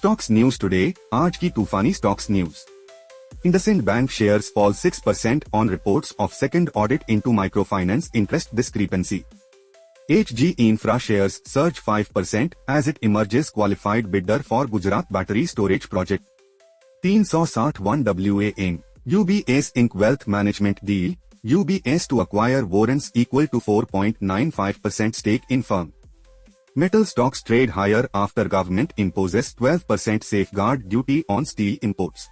Stocks news today, आज की तूफानी stocks news. IndusInd Bank shares fall 6% on reports of second audit into microfinance interest discrepancy. HG Infra shares surge 5% as it emerges qualified bidder for Gujarat battery storage project. 361 WA AIM, UBS Inc. Wealth Management Deal, UBS to acquire warrants equal to 4.95% stake in firm. Metal stocks trade higher after government imposes 12% safeguard duty on steel imports.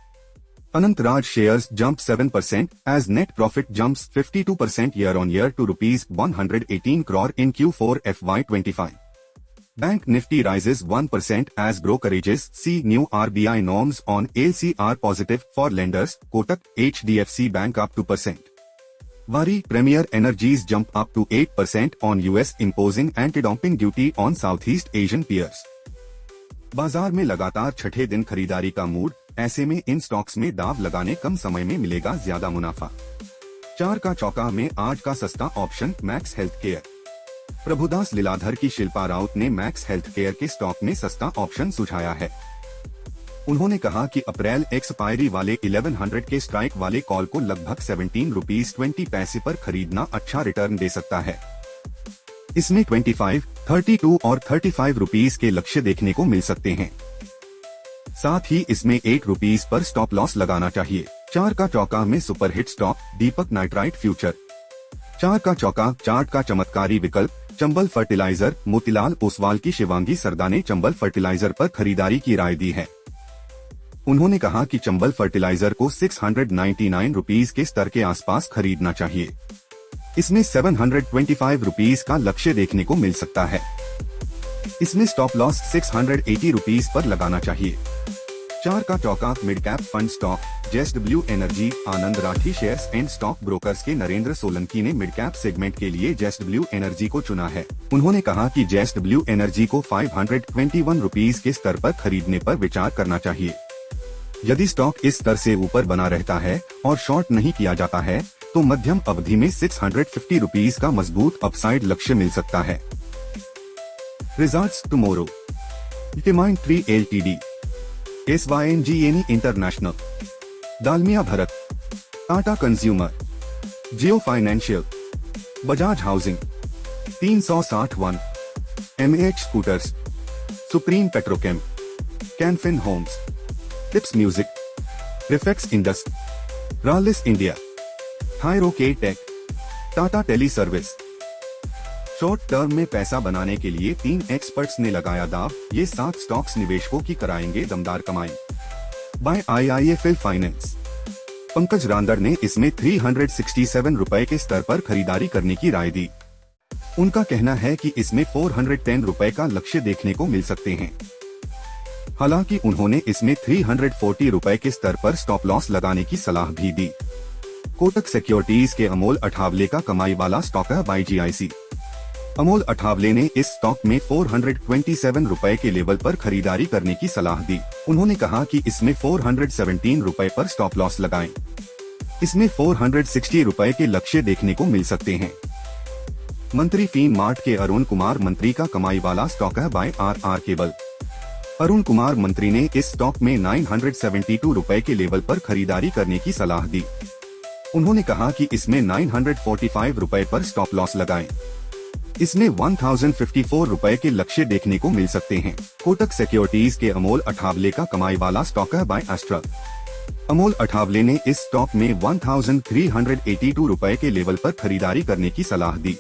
Anant Raj shares jump 7% as net profit jumps 52% year-on-year to rupees 118 crore in Q4 FY25. Bank Nifty rises 1% as brokerages see new RBI norms on LCR positive for lenders, Kotak, HDFC Bank up 2%. Wari Premier Energies jump up to 8% on US imposing anti-dumping duty on Southeast Asian peers. बाजार में लगातार छठे दिन खरीदारी का mood, ऐसे में इन stocks में दाव लगाने कम समय में मिलेगा ज्यादा मुनाफा। 4 का चौका में आज का सस्ता option Max Health Care. Prabhudas Lilladher की शिल्पा राउत ने मैक्स हेल्थ केयर के स्टॉक में सस्ता ऑप्शन सुझाया है। उन्होंने कहा कि अप्रैल एक्सपायरी वाले 1100 के स्ट्राइक वाले कॉल को लगभग 17 रुपीज 20 पैसे पर खरीदना अच्छा रिटर्न दे सकता है। इसमें 25, 32 और 35 रुपीज के लक्ष्य देखने को मिल सकते हैं। साथ ही इसमें 8 रुपीज पर स्टॉप लॉस लगाना चाहिए। 4 का चौका में सुपरहिट स्टॉक दीपक नाइट्राइट फ्यूचर। 4 का चौका चार्ट का चमत्कारी विकल्प चंबल फर्टिलाइजर। मोतीलाल ओसवाल की शिवांगी सरदा ने चंबल फर्टिलाइजर पर खरीदारी की राय दी है। उन्होंने कहा कि चंबल फर्टिलाइजर को 699 रुपीज के स्तर के आसपास खरीदना चाहिए। इसमें 725 रुपीज का लक्ष्य देखने को मिल सकता है। इसमें स्टॉप लॉस 680 रुपीज पर लगाना चाहिए। 4 का चौका mid cap fund stock JSW energy. Anand Rathi shares and stock brokers के नरेंद्र सोलंकी ने मिड कैप सेगमेंट के लिए JSW एनर्जी को चुना है। उन्होंने कहा कि JSW एनर्जी को 521 रुपीज के स्तर पर खरीदने पर विचार करना चाहिए। यदि स्टॉक इस स्तर से ऊपर बना रहता है और शॉर्ट नहीं किया जाता है तो मध्यम अवधि में 650 रुपीज का मजबूत अपसाइड लक्ष्य मिल सकता है। Results tomorrow. Determine 3 LTD, SYNGNE International, Dalmia Bharat, Tata Consumer, Jio Financial, Bajaj Housing, 361, MAH Scooters, Supreme Petrochem, Canfin Homes, Tips Music, Refex Indus, Rallis India, Thyrocare Tech, Tata teleservice. Short term में पैसा बनाने के लिए 3 एक्सपर्ट्स ने लगाया दाव। ये 7 स्टॉक्स निवेशकों की कराएंगे दमदार कमाई। Buy IIFL finance. Pankaj Randad ने इसमें 367 रुपए के स्तर पर खरीदारी करने की राय दी। उनका कहना है कि इसमें 410 रुपए का लक्ष्य देखने को मिल सकते हैं। हालांकि उन्होंने इसमें 340 रुपए के स्तर पर स्टॉप लॉस लगाने की सलाह भी दी। कोटक सिक्योरिटीज के अमोल अठावले का कमाई वाला स्टॉक है बाय GIC। अमोल अठावले ने इस स्टॉक में 427 रुपए के लेवल पर खरीदारी करने की सलाह दी। उन्होंने कहा कि इसमें 417 रुपए पर स्टॉप लॉस लगाएं। इसमें 460 रुपए के लक्ष्य देखने को मिल सकते हैं। मंत्री फीन मार्ट के अरुण कुमार मंत्री का कमाई वाला स्टॉक है buy RR cable. Arun Kumar Mantri ने इस स्टॉक में 972 रुपए के लेवल पर खरीदारी करने की सलाह दी। उन्होंने कहा कि इसमें 945 रुपए पर स्टॉप लॉस लगाएं। इसमें 1054 रुपए के लक्ष्य देखने को मिल सकते हैं। कोटक सिक्योरिटीज के अमोल अठावले का कमाई वाला स्टॉक है बाय एस्ट्रा। अमोल अठावले ने इस स्टॉक में 1382 रुपए के लेवल पर खरीदारी करने की सलाह दी।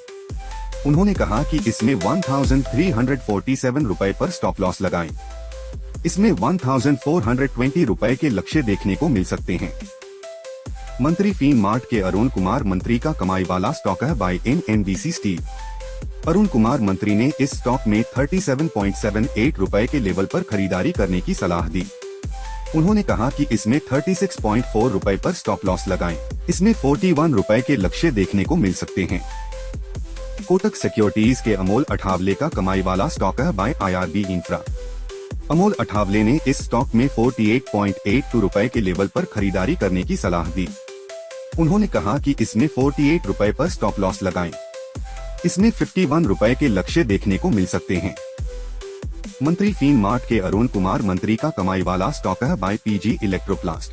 उन्होंने कहा कि इसमें 1347 रुपए पर स्टॉप लॉस लगाएं। इसमें 1420 रुपए के लक्ष्य देखने को मिल सकते हैं। मंत्री फीन मार्ट के अरुण कुमार मंत्री का कमाई वाला स्टॉक है buy NMDC steel. Arun Kumar Mantri ने इस स्टॉक में 37.78 रुपए के लेवल पर खरीदारी करने की सलाह दी। उन्होंने कहा कि इसमें 36.4 रुपए पर स्टॉप लॉस लगाएं। इसमें 41 रुपए के लक्ष्य देखने को मिल सकते हैं। कोटक सिक्योरिटीज के अमोल अठावले का कमाई वाला स्टॉक है buy IRB infra. Amol Athavale ने इस स्टॉक में 48.82 रुपए के लेवल पर खरीदारी करने की सलाह दी। उन्होंने कहा कि इसमें 48 रुपए पर स्टॉप लॉस लगाएं। इसमें 51 रुपए के लक्ष्य देखने को मिल सकते हैं। मंत्री फीन मार्ट के अरुण कुमार मंत्री का कमाई वाला स्टॉक है buy PG electroplast.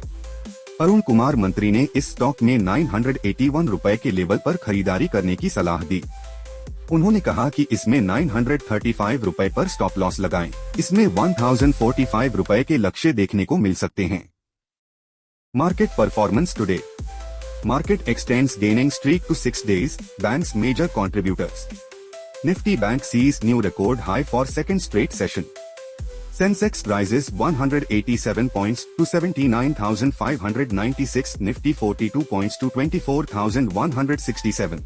Arun Kumar Mantri ने इस स्टॉक में 981 रुपए के लेवल पर खरीदारी करने की सलाह दी। उन्होंने कहा कि इसमें 935 रुपए पर स्टॉप लॉस लगाएं। इसमें 1045 रुपए के लक्ष्य देखने को मिल सकते हैं। Market performance today. Market extends gaining streak to 6 days, banks major contributors. Nifty Bank sees new record high for second straight session. Sensex rises 187 points to 79,596, Nifty 42 points to 24,167.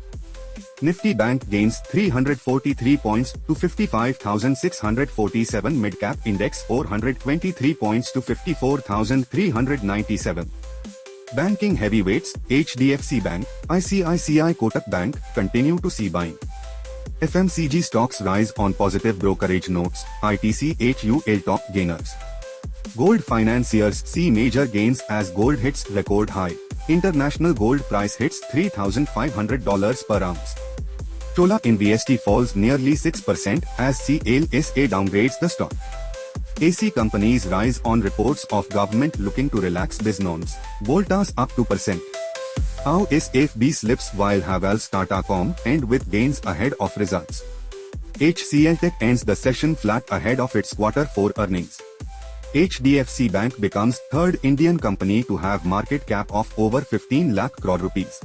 Nifty Bank gains 343 points to 55,647, Mid-Cap Index 423 points to 54,397. Banking heavyweights, HDFC Bank, ICICI Kotak Bank, continue to see buying. FMCG stocks rise on positive brokerage notes, ITC HUL top gainers. Gold financiers see major gains as gold hits record high. International gold price hits $3,500 per ounce. Chola InvST falls nearly 6% as CLSA downgrades the stock. AC companies rise on reports of government looking to relax biz norms. Voltas up 2%. How SFB slips while Havells Tatacom end with gains ahead of results. HCL Tech ends the session flat ahead of its Q4 earnings. HDFC Bank becomes third Indian company to have market cap of over 15 lakh crore rupees.